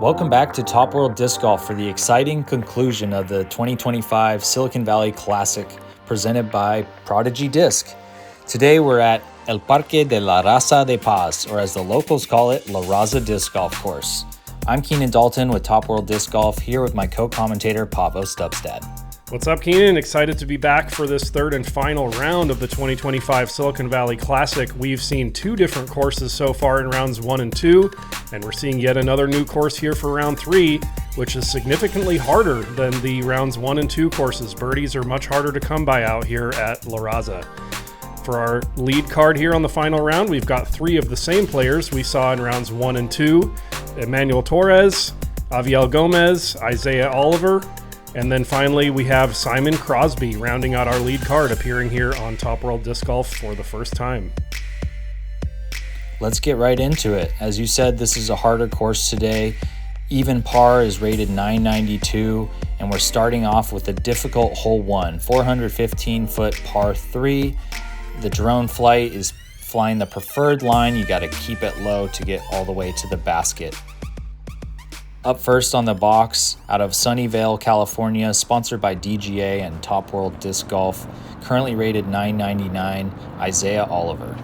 Welcome back to Top World Disc Golf for the exciting conclusion of the 2025 Silicon Valley Classic presented by Prodigy Disc. Today we're at El Parque De La Raza de Paz, or as the locals call it, La Raza Disc Golf Course. I'm Keenan Dalton with Top World Disc Golf, here with my co-commentator Paavo Stubstad. What's up, Keenan? Excited to be back for this third and final round of the 2025 Silicon Valley Classic. We've seen two different courses so far in rounds 1 and 2, and we're seeing yet another new course here for round 3, which is significantly harder than the rounds 1 and 2 courses. Birdies are much harder to come by out here at La Raza. For our lead card here on the final round, we've got 3 of the same players we saw in rounds 1 and 2. Emmanuel Torres, Aviel Gomez, Isaiah Oliver, and then finally we have Simon Crosby rounding out our lead card, appearing here on Top World Disc Golf for the first time. Let's get right into it. As you said, this is a harder course today. Even par is rated 992, and we're starting off with a difficult hole 1, 415-foot par 3. The drone flight is flying the preferred line. You got to keep it low to get all the way to the basket. Up first on the box, out of Sunnyvale, California, sponsored by DGA and Top World Disc Golf, currently rated 999, Isaiah Oliver.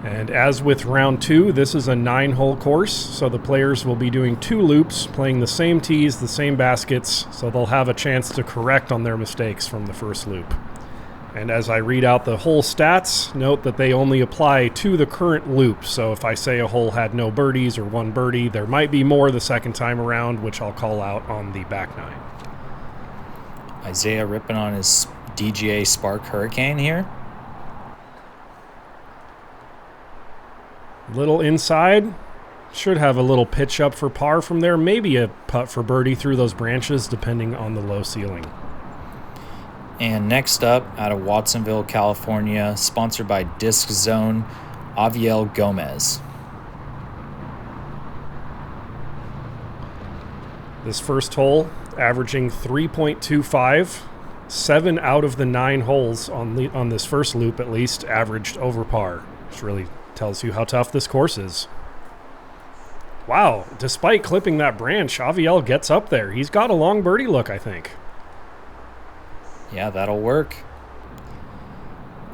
And as with round 2, this is a 9-hole course, so the players will be doing 2 loops, playing the same tees, the same baskets, so they'll have a chance to correct on their mistakes from the first loop. And as I read out the hole stats, note that they only apply to the current loop. So if I say a hole had no birdies or 1 birdie, there might be more the second time around, which I'll call out on the back 9. Isaiah ripping on his DGA Spark Hurricane here. Little inside. Should have a little pitch up for par from there. Maybe a putt for birdie through those branches, depending on the low ceiling. And next up, out of Watsonville, California, sponsored by Disc Zone, Aviel Gomez. This first hole, averaging 3.25. 7 out of the 9 holes on this first loop, at least, averaged over par, which really tells you how tough this course is. Wow, despite clipping that branch, Aviel gets up there. He's got a long birdie look, I think. Yeah, that'll work.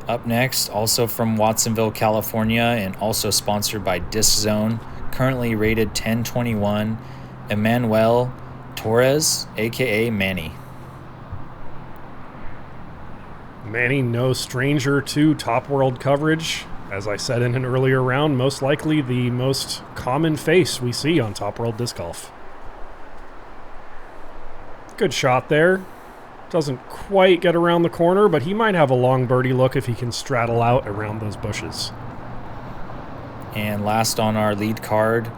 Up next, also from Watsonville, California, and also sponsored by Disc Zone, currently rated 1021, Emmanuel Torres, aka Manny. Manny, no stranger to Top World coverage. As I said in an earlier round, most likely the most common face we see on Top World Disc Golf. Good shot there. Doesn't quite get around the corner, but he might have a long birdie look if he can straddle out around those bushes. And last on our lead card,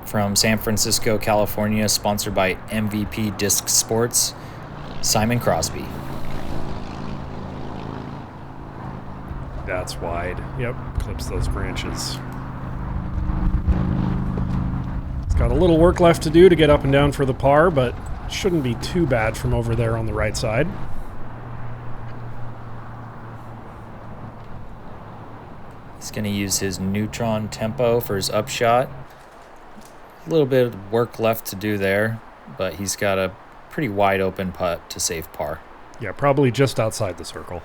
from San Francisco, California, sponsored by MVP Disc Sports, Simon Crosby. That's wide. Yep, clips those branches. It's got a little work left to do to get up and down for the par, but shouldn't be too bad from over there on the right side. He's going to use his neutron tempo for his upshot. A little bit of work left to do there, but he's got a pretty wide open putt to save par. Yeah, probably just outside the circle.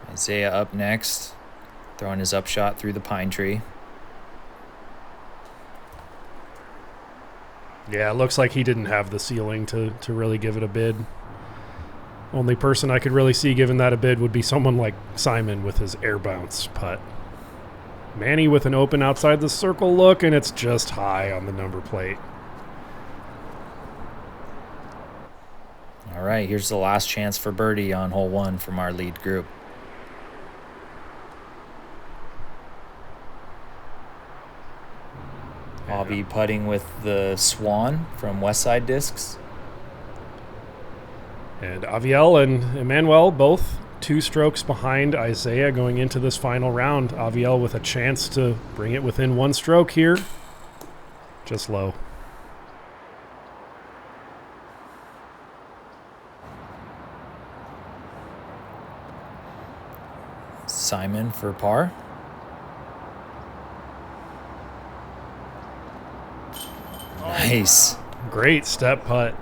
Isaiah up next, throwing his upshot through the pine tree. Yeah, it looks like he didn't have the ceiling to really give it a bid. Only person I could really see giving that a bid would be someone like Simon with his air bounce putt. Manny with an open outside the circle look, and it's just high on the number plate. All right, here's the last chance for birdie on hole 1 from our lead group. I'll be putting with the Swan from Westside Discs. And Aviel and Emmanuel both 2 strokes behind Isaiah going into this final round. Aviel with a chance to bring it within 1 stroke here. Just low. Simon for par. Nice. Great step putt.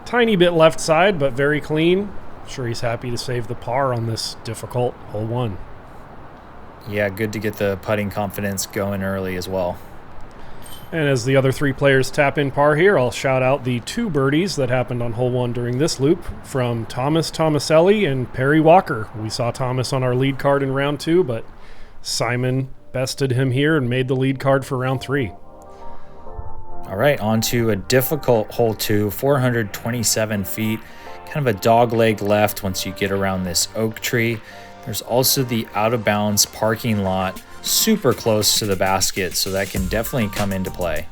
Tiny bit left side, but very clean. Sure he's happy to save the par on this difficult hole 1. Yeah, good to get the putting confidence going early as well. And as the other 3 players tap in par here, I'll shout out the 2 birdies that happened on hole 1 during this loop from Thomas Tomaselli and Perry Walker. We saw Thomas on our lead card in round 2, but Simon bested him here and made the lead card for round 3. All right, on to a difficult hole 2, 427 feet. Kind of a dog leg left once you get around this oak tree. There's also the out of bounds parking lot super close to the basket, so that can definitely come into play.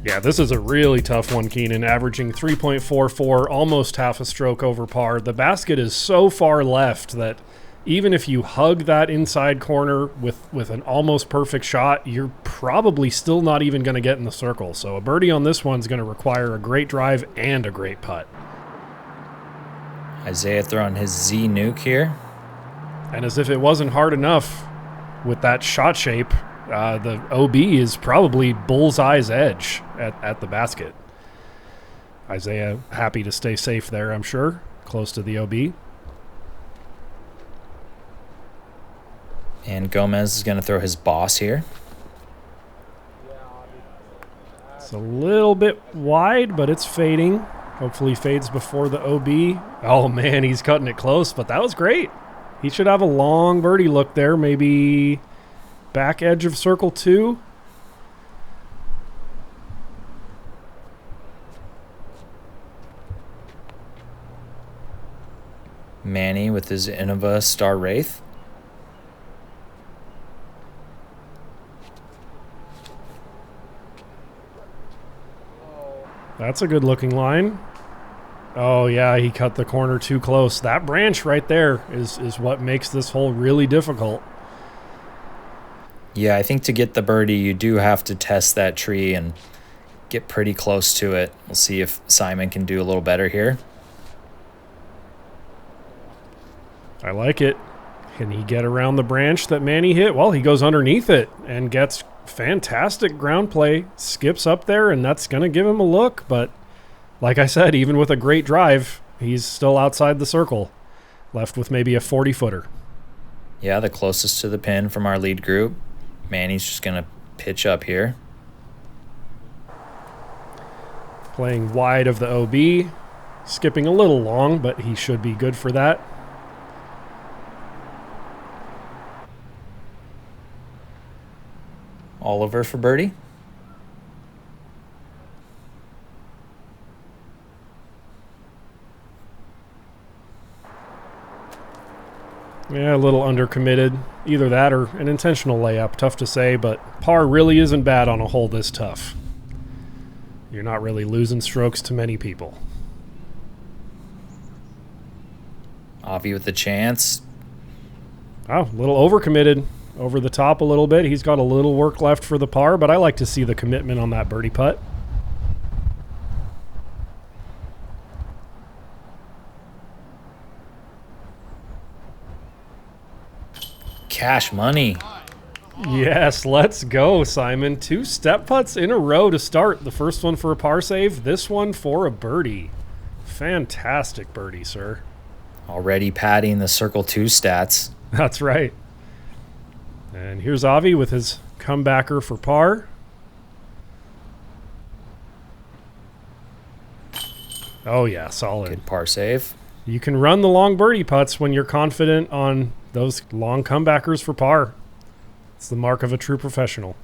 Yeah, this is a really tough one, Keenan, averaging 3.44, almost half a stroke over par. The basket is so far left that even if you hug that inside corner with an almost perfect shot, you're probably still not even going to get in the circle. So a birdie on this one's going to require a great drive and a great putt. Isaiah throwing his Z nuke here. And as if it wasn't hard enough with that shot shape, the OB is probably bullseye's edge at the basket. Isaiah happy to stay safe there, I'm sure, close to the OB. And Gomez is going to throw his boss here. It's a little bit wide, but it's fading. Hopefully fades before the OB. Oh, man, he's cutting it close, but that was great. He should have a long birdie look there, maybe back edge of circle 2. Manny with his Innova Star Wraith. That's a good looking line. Oh, yeah, he cut the corner too close. That branch right there is what makes this hole really difficult. Yeah, I think to get the birdie, you do have to test that tree and get pretty close to it. We'll see if Simon can do a little better here. I like it. Can he get around the branch that Manny hit? Well, he goes underneath it and gets fantastic ground play, skips up there, and that's going to give him a look. But like I said, even with a great drive, he's still outside the circle, left with maybe a 40-footer. Yeah, the closest to the pin from our lead group. Manny's just going to pitch up here. Playing wide of the OB, skipping a little long, but he should be good for that. Oliver for birdie. Yeah, a little undercommitted. Either that or an intentional layup. Tough to say, but par really isn't bad on a hole this tough. You're not really losing strokes to many people. Avi with the chance. Oh, a little overcommitted. Over the top a little bit. He's got a little work left for the par, but I like to see the commitment on that birdie putt. Cash money. Yes, let's go, Simon. 2 step putts in a row to start. The first one for a par save, this one for a birdie. Fantastic birdie, sir. Already padding the Circle 2 stats. That's right. And here's Avi with his comebacker for par. Oh, yeah, solid. Good par save. You can run the long birdie putts when you're confident on those long comebackers for par. It's the mark of a true professional.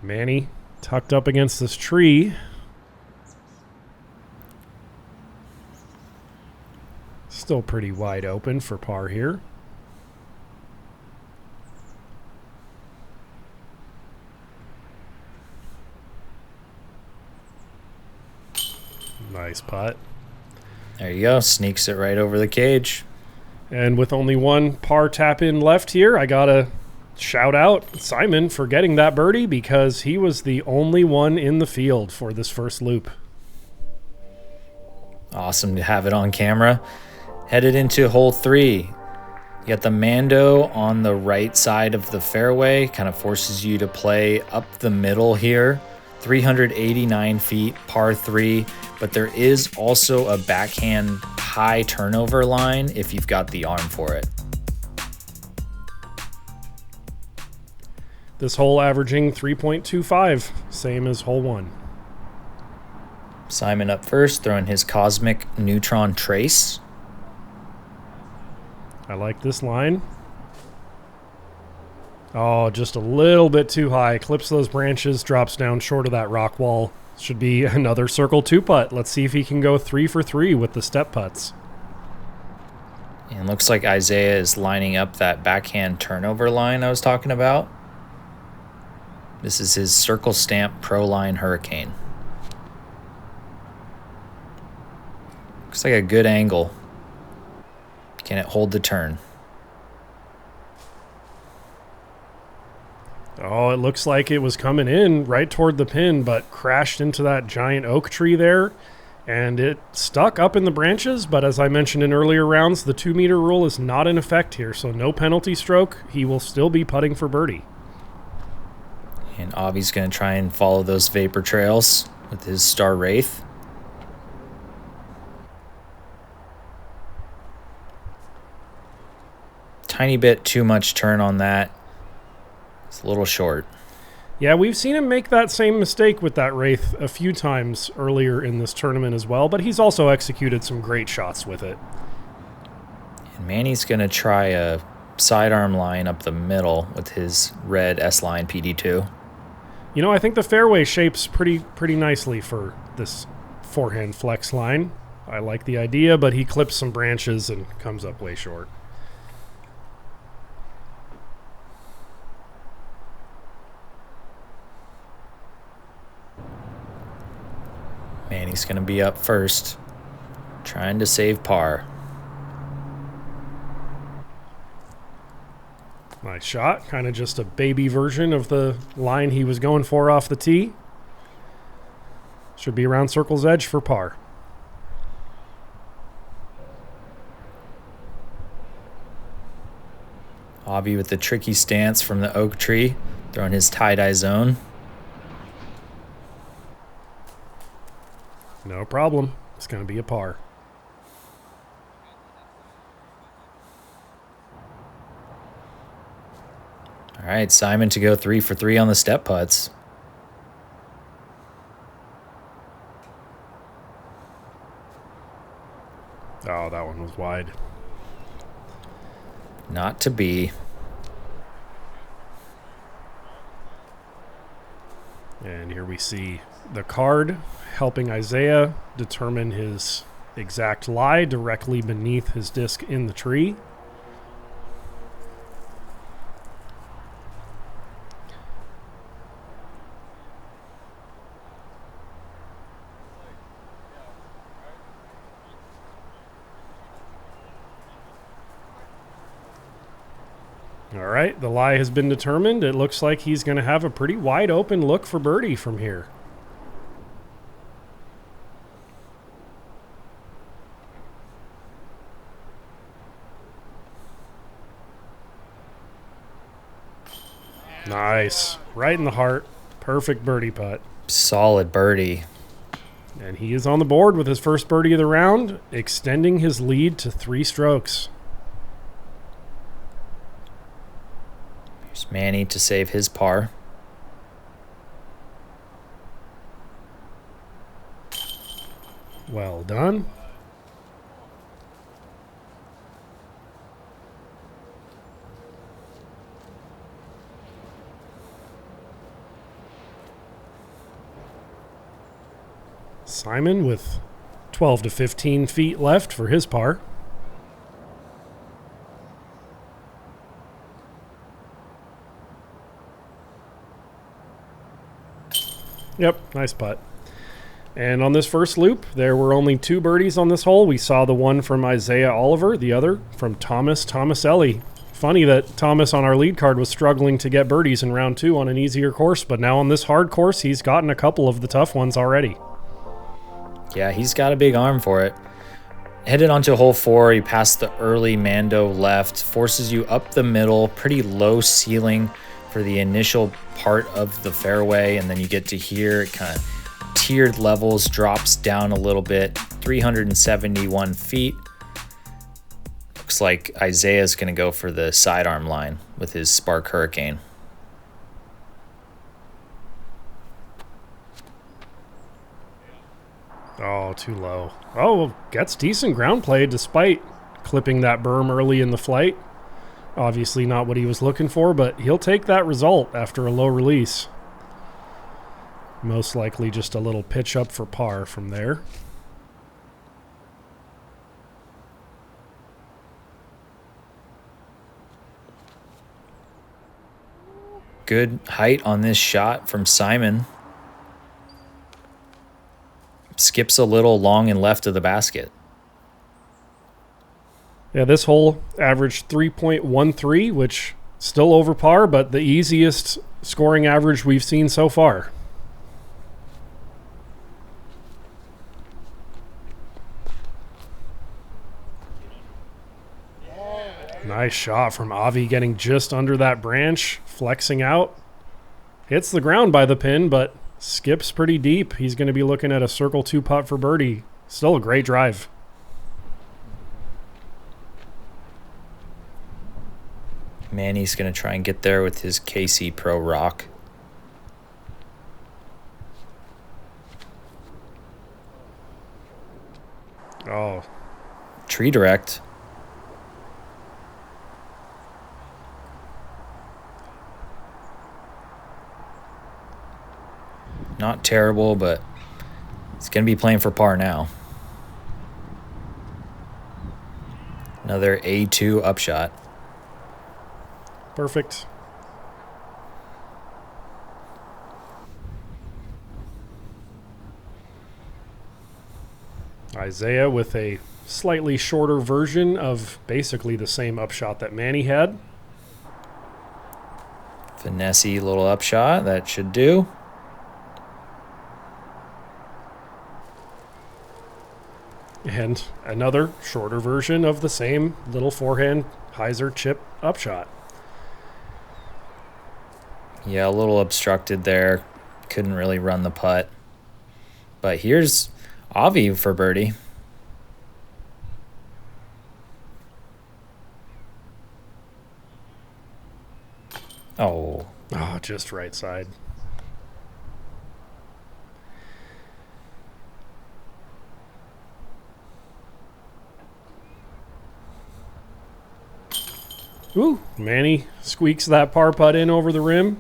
Manny tucked up against this tree. Still pretty wide open for par here. Nice putt. There you go. Sneaks it right over the cage. And with only one par tap in left here, I got to shout out Simon for getting that birdie because he was the only one in the field for this first loop. Awesome to have it on camera. Headed into hole 3. You got the Mando on the right side of the fairway, kind of forces you to play up the middle here. 389 feet, par 3, but there is also a backhand high turnover line if you've got the arm for it. This hole averaging 3.25, same as hole 1. Simon up first, throwing his Cosmic Neutron Trace. I like this line. Oh, just a little bit too high. Clips those branches, drops down short of that rock wall. Should be another circle 2-putt. Let's see if he can go 3 for 3 with the step putts. And looks like Isaiah is lining up that backhand turnover line I was talking about. This is his Circle Stamp Pro Line Hurricane. Looks like a good angle. Can it hold the turn? Oh, it looks like it was coming in right toward the pin, but crashed into that giant oak tree there. And it stuck up in the branches, but as I mentioned in earlier rounds, the 2-meter rule is not in effect here, so no penalty stroke. He will still be putting for birdie. And Avi's going to try and follow those vapor trails with his Star Wraith. Tiny bit too much turn on that. It's a little short. Yeah, we've seen him make that same mistake with that Wraith a few times earlier in this tournament as well, but he's also executed some great shots with it. And Manny's going to try a sidearm line up the middle with his red S-Line PD2. You know, I think the fairway shapes pretty nicely for this forehand flex line. I like the idea, but he clips some branches and comes up way short. Manny's going to be up first, trying to save par. Nice shot. Kind of just a baby version of the line he was going for off the tee. Should be around circle's edge for par. Avi with the tricky stance from the oak tree, throwing his tie-dye zone. No problem. It's going to be a par. All right, Simon to go 3 for 3 on the step putts. Oh, that one was wide. Not to be. And here we see the card helping Isaiah determine his exact lie directly beneath his disc in the tree. All right, the lie has been determined. It looks like he's going to have a pretty wide open look for birdie from here. Nice. Right in the heart. Perfect birdie putt. Solid birdie. And he is on the board with his first birdie of the round, extending his lead to 3 strokes. Here's Manny to save his par. Well done. Simon with 12 to 15 feet left for his par. Yep, nice putt. And on this first loop, there were only 2 birdies on this hole. We saw the one from Isaiah Oliver, the other from Thomas Tomaselli. Funny that Thomas on our lead card was struggling to get birdies in round 2 on an easier course, but now on this hard course, he's gotten a couple of the tough ones already. Yeah, he's got a big arm for it. Headed onto hole 4, you pass the early Mando left, forces you up the middle, pretty low ceiling for the initial part of the fairway, and then you get to here, it kind of tiered levels, drops down a little bit, 371 feet. Looks like Isaiah's going to go for the sidearm line with his Spark Hurricane. Oh, too low. Oh, gets decent ground play despite clipping that berm early in the flight. Obviously not what he was looking for, but he'll take that result after a low release. Most likely just a little pitch up for par from there. Good height on this shot from Simon. Skips a little long and left of the basket. Yeah, this hole averaged 3.13, which still over par, but the easiest scoring average we've seen so far. Nice shot from Avi, getting just under that branch, flexing out. Hits the ground by the pin, but skips pretty deep. He's going to be looking at a circle 2 putt for birdie. Still a great drive. Manny's going to try and get there with his KC Pro Rock. Oh. Tree direct. Not terrible, but it's going to be playing for par now. Another A2 upshot. Perfect. Isaiah with a slightly shorter version of basically the same upshot that Manny had. Finesse-y little upshot. That should do. And another shorter version of the same little forehand hyzer chip upshot. Yeah, a little obstructed there. Couldn't really run the putt. But here's Avi for birdie. Oh, Just right side. Ooh, Manny squeaks that par putt in over the rim.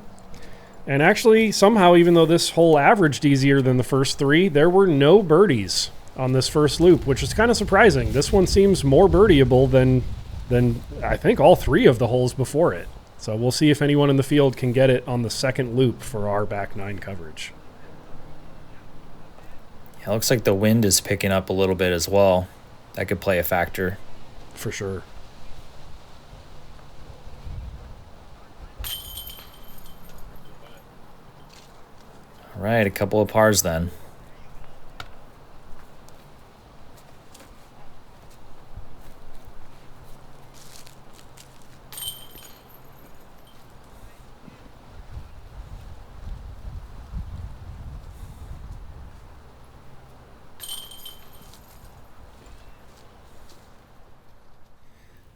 And actually, somehow, even though this hole averaged easier than the first 3, there were no birdies on this first loop, which is kind of surprising. This one seems more birdieable than I think all 3 of the holes before it. So we'll see if anyone in the field can get it on the second loop for our back 9 coverage. it looks like the wind is picking up a little bit as well. That could play a factor. For sure. All right, a couple of pars then.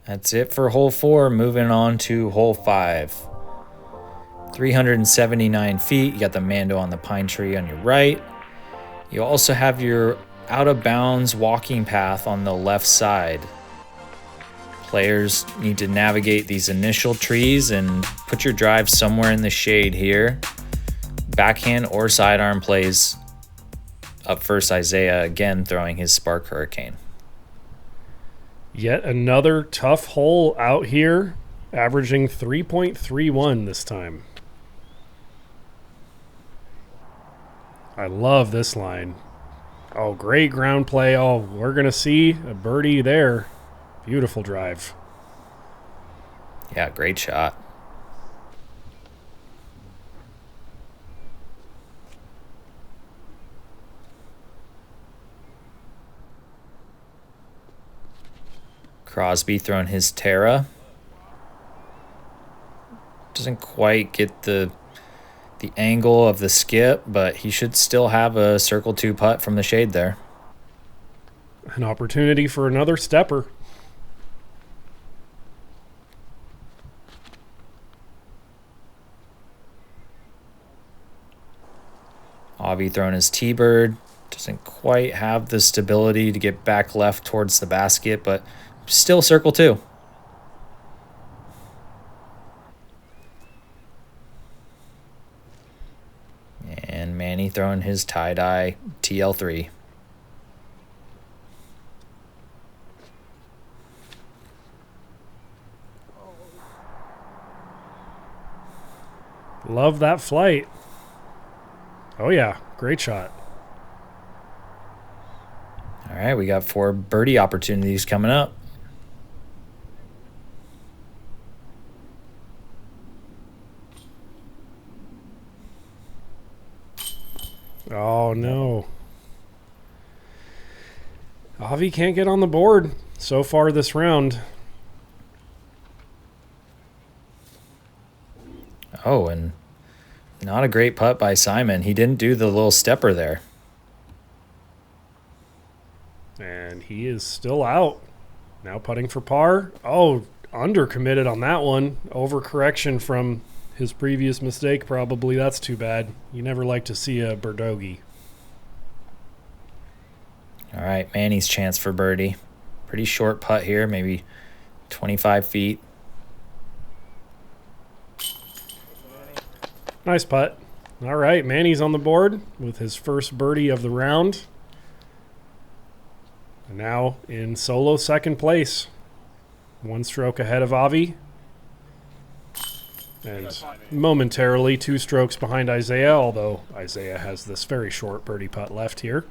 That's it for hole 4. Moving on to hole 5. 379 feet. You got the Mando on the pine tree on your right. You also have your out of bounds walking path on the left side. Players need to navigate these initial trees and put your drive somewhere in the shade here. Backhand or sidearm plays. Up first, Isaiah again throwing his Spark Hurricane. Yet another tough hole out here, averaging 3.31 this time. I love this line. Oh, great ground play. Oh, we're going to see a birdie there. Beautiful drive. Yeah, great shot. Crosby throwing his Terra. Doesn't quite get the angle of the skip, but he should still have a circle 2 putt from the shade there. An opportunity for another stepper. Avi throwing his T-bird. Doesn't quite have the stability to get back left towards the basket, but still circle 2. And Manny throwing his tie-dye TL3. Love that flight. Oh, yeah. Great shot. All right, we got 4 birdie opportunities coming up. Oh, no. Avi can't get on the board so far this round. Oh, and not a great putt by Simon. He didn't do the little stepper there. And he is still out. Now putting for par. Oh, undercommitted on that one. Overcorrection from his previous mistake, probably. That's too bad. You never like to see a birdogey. All right, Manny's chance for birdie. Pretty short putt here, maybe 25 feet. Nice putt. All right, Manny's on the board with his first birdie of the round. And now in solo second place. 1 stroke ahead of Avi. And momentarily 2 strokes behind Isaiah, although Isaiah has this very short birdie putt left here.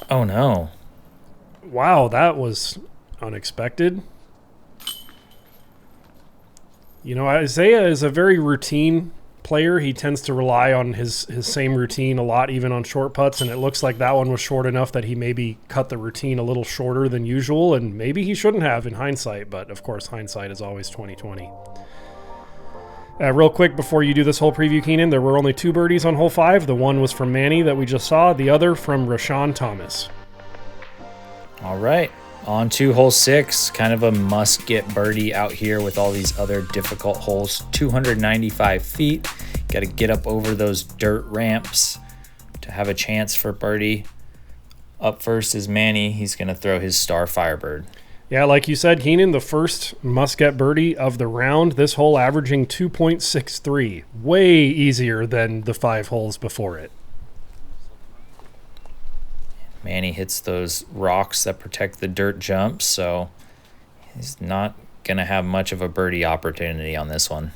Oh, no. Wow, that was unexpected. You know, Isaiah is a very routine player. He tends to rely on his same routine a lot, even on short putts, and it looks like that one was short enough that he maybe cut the routine a little shorter than usual, and maybe he shouldn't have in hindsight, but of course hindsight is always 20/20. Real quick before you do this whole preview, Keenan, there were only 2 birdies on hole 5. The one was from Manny that we just saw, the other from Rashawn Thomas. All right, on to hole 6. Kind of a must-get birdie out here with all these other difficult holes. 295 feet. Got to get up over those dirt ramps to have a chance for birdie. Up first is Manny. He's going to throw his star Firebird. Yeah, like you said, Keenan, the first must-get birdie of the round. This hole averaging 2.63. Way easier than the 5 holes before it. Manny hits those rocks that protect the dirt jumps, so he's not going to have much of a birdie opportunity on this one,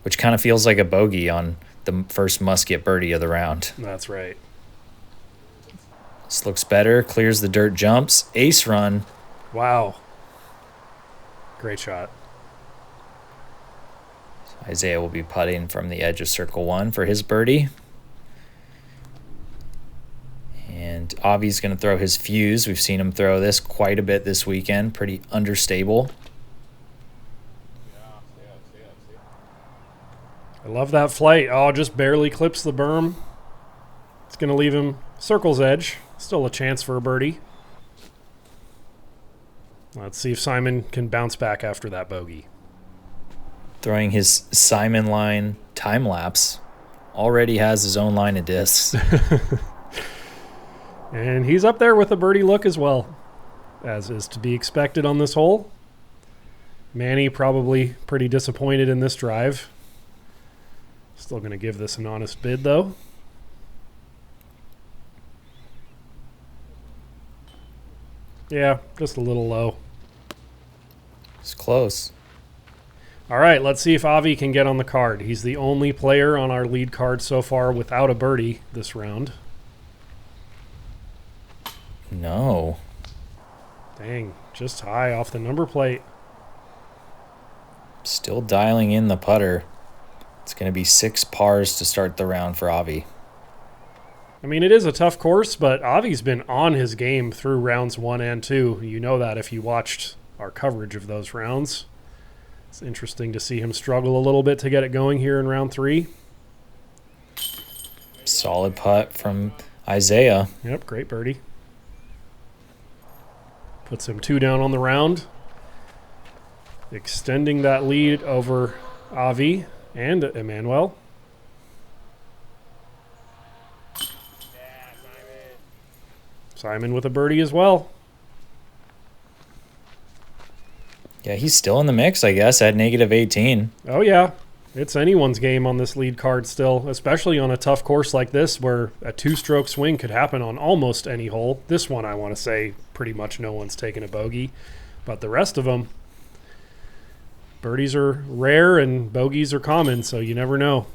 which kind of feels like a bogey on the first must-get birdie of the round. That's right. This looks better, clears the dirt jumps. Ace run. Wow. Great shot. Isaiah will be putting from the edge of circle 1 for his birdie. And Avi's going to throw his fuse. We've seen him throw this quite a bit this weekend. Pretty understable. I love that flight. Oh, just barely clips the berm. It's going to leave him circle's edge. Still a chance for a birdie. Let's see if Simon can bounce back after that bogey. Throwing his Simon line time lapse. Already has his own line of discs. And he's up there with a birdie look as well, as is to be expected on this hole. Manny probably pretty disappointed in this drive. Still going to give this an honest bid, though. Yeah, just a little low. It's close. All right, let's see if Avi can get on the card. He's the only player on our lead card so far without a birdie this round. No. Dang, just high off the number plate. Still dialing in the putter. It's going to be 6 pars to start the round for Avi. I mean, it is a tough course, but Avi's been on his game through rounds 1 and 2. You know that if you watched our coverage of those rounds. It's interesting to see him struggle a little bit to get it going here in round 3. Solid putt from Isaiah. Yep, great birdie. Puts him 2 down on the round. Extending that lead over Avi and Emmanuel. Simon with a birdie as well. Yeah, he's still in the mix, I guess, at -18. Oh, yeah. It's anyone's game on this lead card still, especially on a tough course like this where a 2-stroke swing could happen on almost any hole. This one, I want to say, pretty much no one's taken a bogey. But the rest of them, birdies are rare and bogeys are common, so you never know.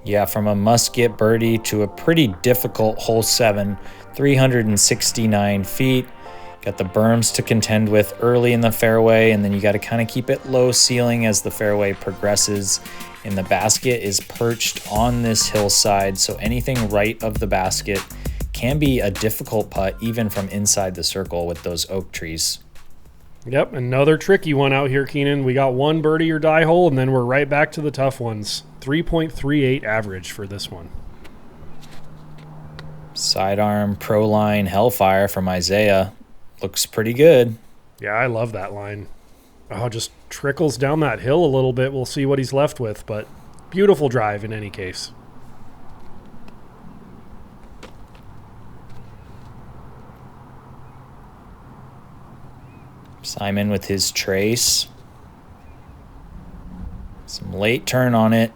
Yeah, from a must-get birdie to a pretty difficult hole 7, 369 feet. Got the berms to contend with early in the fairway, and then you got to kind of keep it low ceiling as the fairway progresses. And the basket is perched on this hillside, so anything right of the basket can be a difficult putt even from inside the circle with those oak trees. Yep, another tricky one out here, Keenan. We got one birdie or die hole, and then we're right back to the tough ones. 3.38 average for this one. Sidearm, pro line, hellfire from Isaiah. Looks pretty good. Yeah, I love that line. Oh, just trickles down that hill a little bit. We'll see what he's left with, but beautiful drive in any case. Simon with his trace. Some late turn on it.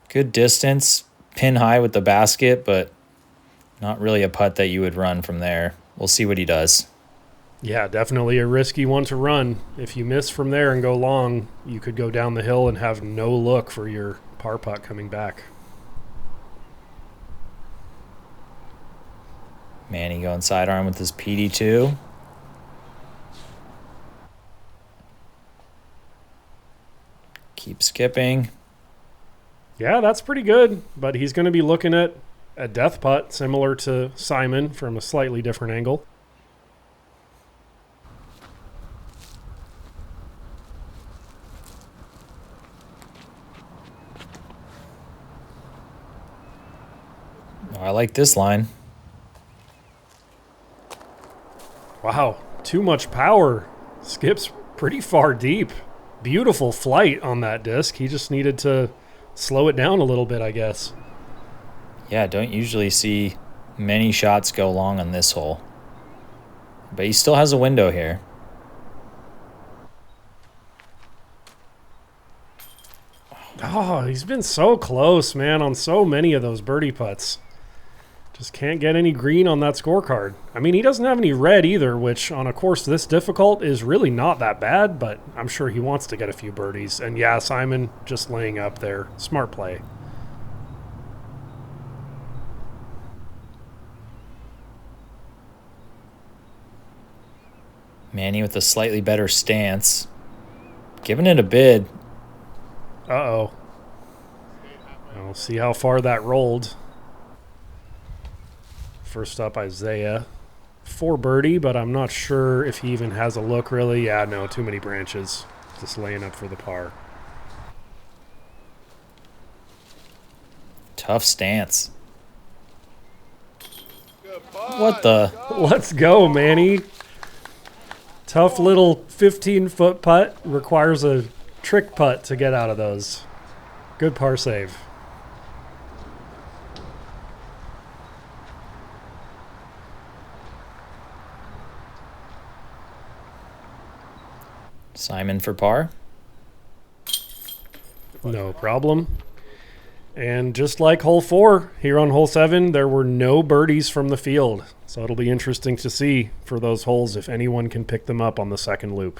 Good distance, pin high with the basket, but not really a putt that you would run from there. We'll see what he does. Yeah, definitely a risky one to run. If you miss from there and go long, you could go down the hill and have no look for your par putt coming back. Manny going sidearm with his PD2. Keep skipping. Yeah, that's pretty good, but he's going to be looking at a death putt similar to Simon from a slightly different angle. I like this line. Wow, too much power. Skips pretty far deep. Beautiful flight on that disc. He just needed to slow it down a little bit, I guess. Yeah, don't usually see many shots go long on this hole. But he still has a window here. Oh, he's been so close, man, on so many of those birdie putts. Just can't get any green on that scorecard. I mean, he doesn't have any red either, which on a course this difficult is really not that bad, but I'm sure he wants to get a few birdies. And yeah, Simon just laying up there. Smart play. Manny with a slightly better stance. Giving it a bid. Uh-oh. We'll see how far that rolled. First up, Isaiah. 4 birdie, but I'm not sure if he even has a look, really. Yeah, no, too many branches. Just laying up for the par. Tough stance. What the? Let's go, Manny. Tough little 15-foot putt. Requires a trick putt to get out of those. Good par save. Simon for par. No problem. And just like hole 4, here on hole 7, there were no birdies from the field. So it'll be interesting to see for those holes if anyone can pick them up on the second loop.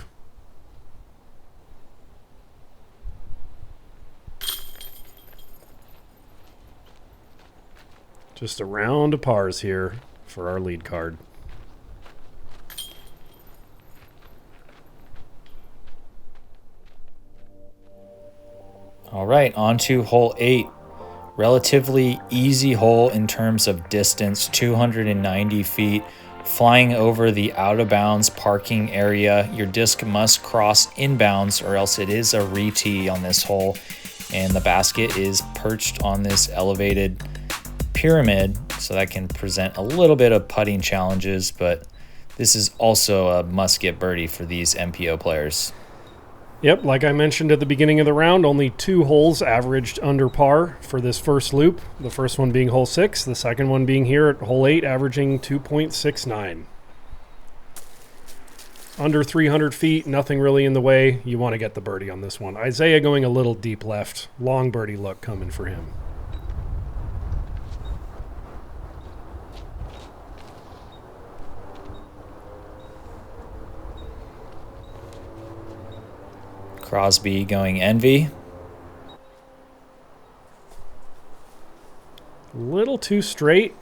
Just a round of pars here for our lead card. All right, on to hole 8. Relatively easy hole in terms of distance, 290 feet. Flying over the out-of-bounds parking area. Your disc must cross inbounds or else it is a re-tee on this hole. And the basket is perched on this elevated pyramid, so that can present a little bit of putting challenges, but this is also a must-get birdie for these MPO players. Yep, like I mentioned at the beginning of the round, only 2 holes averaged under par for this first loop. The first one being hole 6, the second one being here at hole 8, averaging 2.69. Under 300 feet, nothing really in the way. You want to get the birdie on this one. Isaiah going a little deep left. Long birdie look coming for him. Crosby going envy. Little too straight,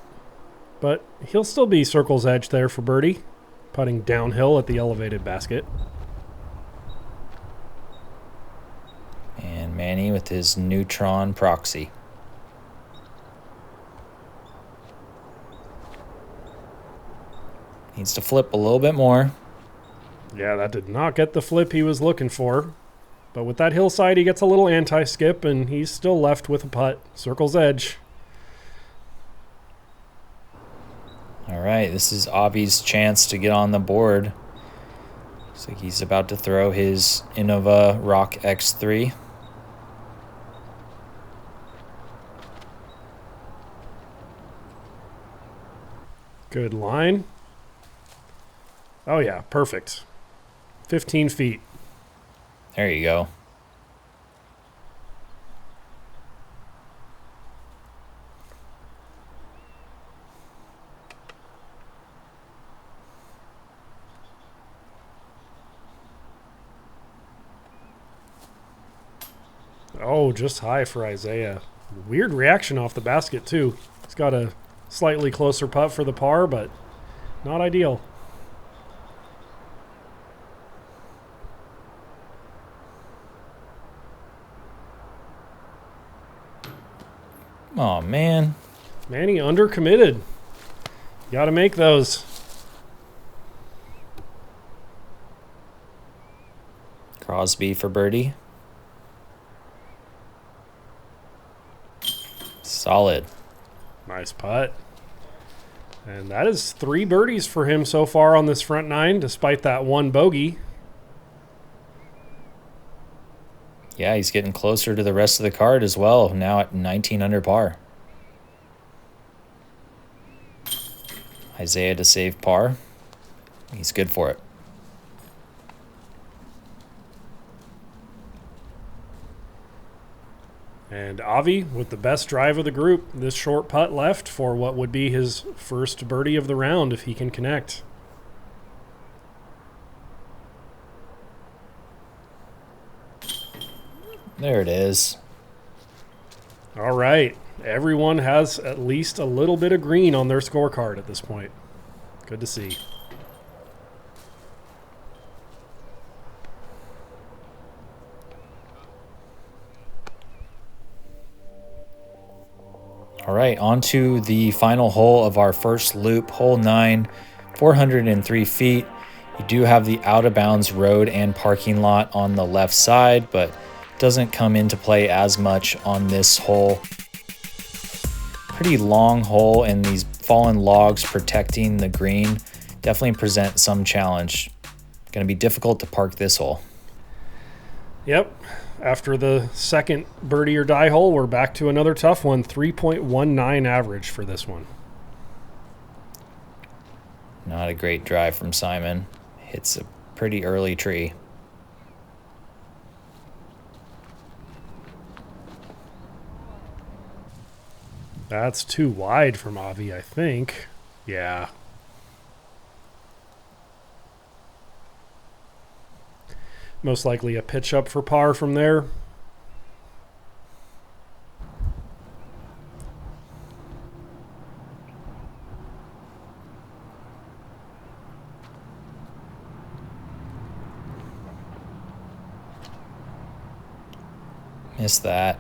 but he'll still be circle's edge there for birdie. Putting downhill at the elevated basket. And Manny with his neutron proxy. Needs to flip a little bit more. Yeah, that did not get the flip he was looking for. But with that hillside, he gets a little anti-skip, and he's still left with a putt. Circle's edge. All right, this is Avi's chance to get on the board. Looks like he's about to throw his Innova Rock X3. Good line. Oh, yeah, perfect. 15 feet. There you go. Oh, just high for Isaiah. Weird reaction off the basket, too. He's got a slightly closer putt for the par, but not ideal. Oh, man. Manny undercommitted. Got to make those. Crosby for birdie. Solid. Nice putt. And that is 3 birdies for him so far on this front 9, despite that 1 bogey. Yeah, he's getting closer to the rest of the card as well, now at 19 under par. Isaiah to save par. He's good for it. And Avi with the best drive of the group. This short putt left for what would be his first birdie of the round if he can connect. There it is. All right. Everyone has at least a little bit of green on their scorecard at this point. Good to see. All right, on to the final hole of our first loop, hole 9, 403 feet. You do have the out-of-bounds road and parking lot on the left side, but doesn't come into play as much on this hole. Pretty long hole, and these fallen logs protecting the green definitely present some challenge. Going to be difficult to park this hole. Yep. After the second birdie or die hole, we're back to another tough one. 3.19 average for this one. Not a great drive from Simon. Hits a pretty early tree. That's too wide from Avi, I think. Yeah. Most likely a pitch up for par from there. Missed that.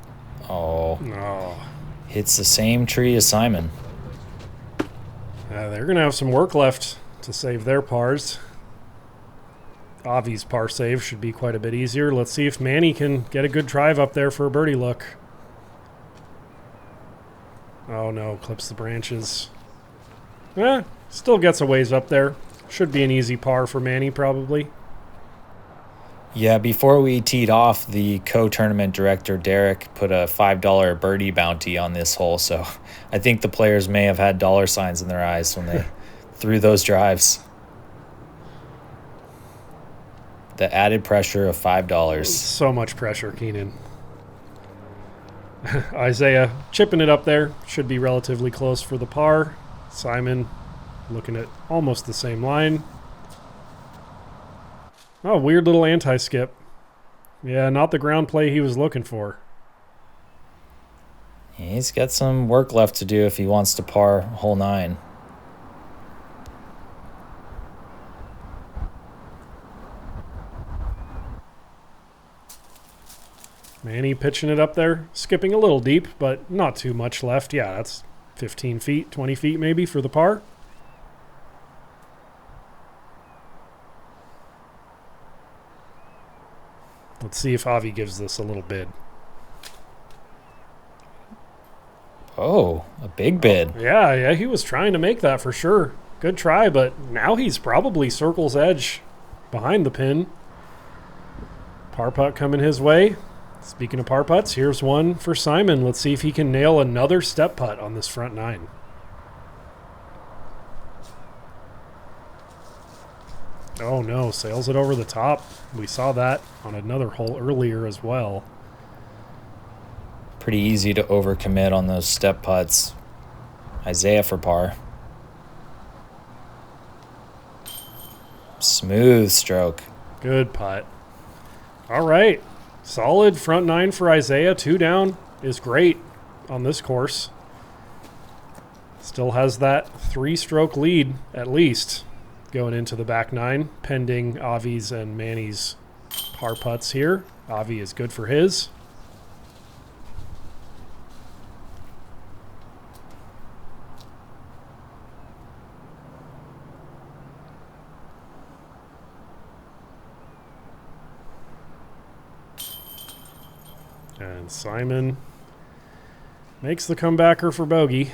Oh. No. Hits the same tree as Simon. They're going to have some work left to save their pars. Avi's par save should be quite a bit easier. Let's see if Manny can get a good drive up there for a birdie look. Oh no, clips the branches. Still gets a ways up there. Should be an easy par for Manny probably. Yeah, before we teed off, the co-tournament director, Derek, put a $5 birdie bounty on this hole, so I think the players may have had dollar signs in their eyes when they threw those drives. The added pressure of $5. So much pressure, Keenan. Isaiah chipping it up there. Should be relatively close for the par. Simon looking at almost the same line. Oh, weird little anti-skip. Yeah, not the ground play he was looking for. He's got some work left to do if he wants to par hole 9. Manny pitching it up there, skipping a little deep, but not too much left. Yeah, that's 15 feet, 20 feet maybe for the par. Let's see if Avi gives this a little bid. Oh, a big bid. Yeah, he was trying to make that for sure. Good try, but now he's probably circle's edge behind the pin. Par putt coming his way. Speaking of par putts, here's one for Simon. Let's see if he can nail another step putt on this front 9. Oh no, sails it over the top. We saw that on another hole earlier as well. Pretty easy to overcommit on those step putts. Isaiah for par. Smooth stroke. Good putt. All right. Solid front 9 for Isaiah. 2 down is great on this course. Still has that 3-stroke lead at least going into the back 9, pending Avi's and Manny's par putts here. Avi is good for his. And Simon makes the comebacker for bogey.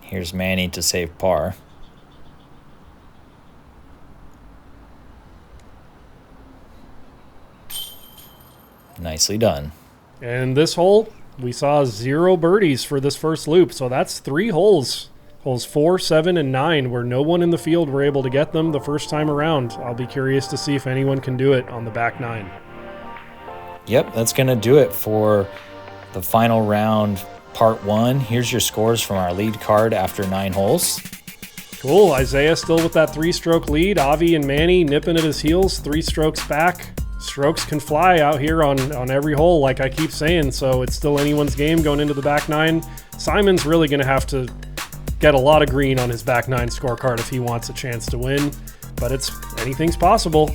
Here's Manny to save par. Nicely done. And this hole, we saw 0 birdies for this first loop. So that's 3 holes. Holes 4, 7, and 9, where no one in the field were able to get them the first time around. I'll be curious to see if anyone can do it on the back 9. Yep, that's going to do it for the final round, part 1. Here's your scores from our lead card after 9 holes. Cool. Isaiah still with that 3-stroke lead. Avi and Manny nipping at his heels, 3 strokes back. Strokes can fly out here on every hole, like I keep saying, so it's still anyone's game going into the back 9. Simon's really going to have to get a lot of green on his back 9 scorecard if he wants a chance to win, but anything's possible.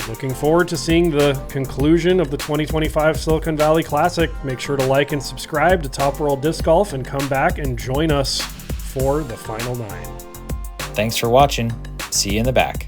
Looking forward to seeing the conclusion of the 2025 Silicon Valley Classic. Make sure to like and subscribe to Top World Disc Golf and come back and join us for the final 9. Thanks for watching. See you in the back.